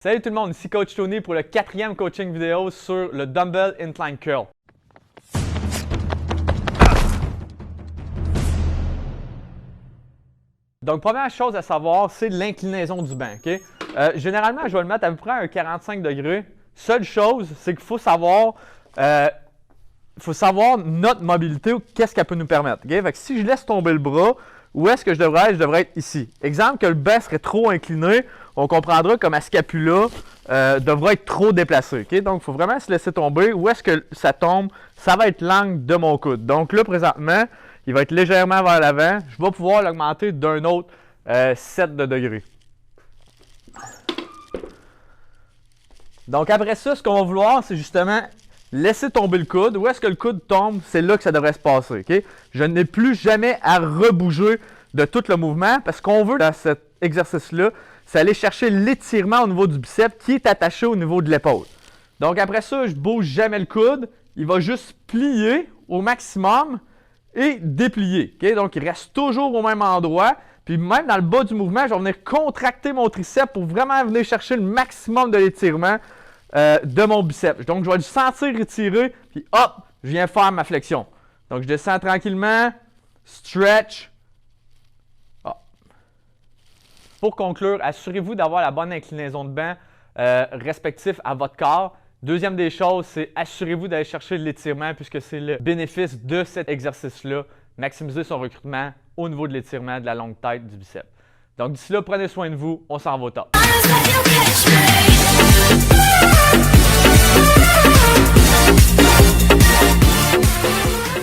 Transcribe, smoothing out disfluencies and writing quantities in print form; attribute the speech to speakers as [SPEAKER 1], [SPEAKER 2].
[SPEAKER 1] Salut tout le monde, ici Coach Tony pour le 4e coaching vidéo sur le Dumbbell Incline Curl. Donc, première chose à savoir, c'est l'inclinaison du banc. Okay? Généralement, je vais le mettre à peu près à un 45 degrés. Seule chose, c'est qu'il faut savoir notre mobilité, qu'est-ce qu'elle peut nous permettre. Okay? Fait que si je laisse tomber le bras, où est-ce que je devrais être? Je devrais être ici. Exemple que le banc serait trop incliné, on comprendra que ma scapula devra être trop déplacée. Okay? Donc, il faut vraiment se laisser tomber. Où est-ce que ça tombe? Ça va être l'angle de mon coude. Donc là, présentement, il va être légèrement vers l'avant. Je vais pouvoir l'augmenter d'un autre 7 de degrés. Donc après ça, ce qu'on va vouloir, c'est justement laisser tomber le coude. Où est-ce que le coude tombe? C'est là que ça devrait se passer. Okay? Je n'ai plus jamais à rebouger de tout le mouvement parce qu'on veut dans cet exercice-là, c'est aller chercher l'étirement au niveau du biceps qui est attaché au niveau de l'épaule. Donc après ça, je ne bouge jamais le coude. Il va juste plier au maximum et déplier. Okay? Donc il reste toujours au même endroit. Puis même dans le bas du mouvement, je vais venir contracter mon triceps pour vraiment venir chercher le maximum de l'étirement de mon biceps. Donc, je vais le sentir étirer, puis hop, je viens faire ma flexion. Donc, je descends tranquillement, stretch. Oh. Pour conclure, assurez-vous d'avoir la bonne inclinaison de banc respectif à votre corps. Deuxième des choses, c'est assurez-vous d'aller chercher l'étirement puisque c'est le bénéfice de cet exercice-là. Maximiser son recrutement au niveau de l'étirement de la longue tête du biceps. Donc, d'ici là, prenez soin de vous. On s'en va au top.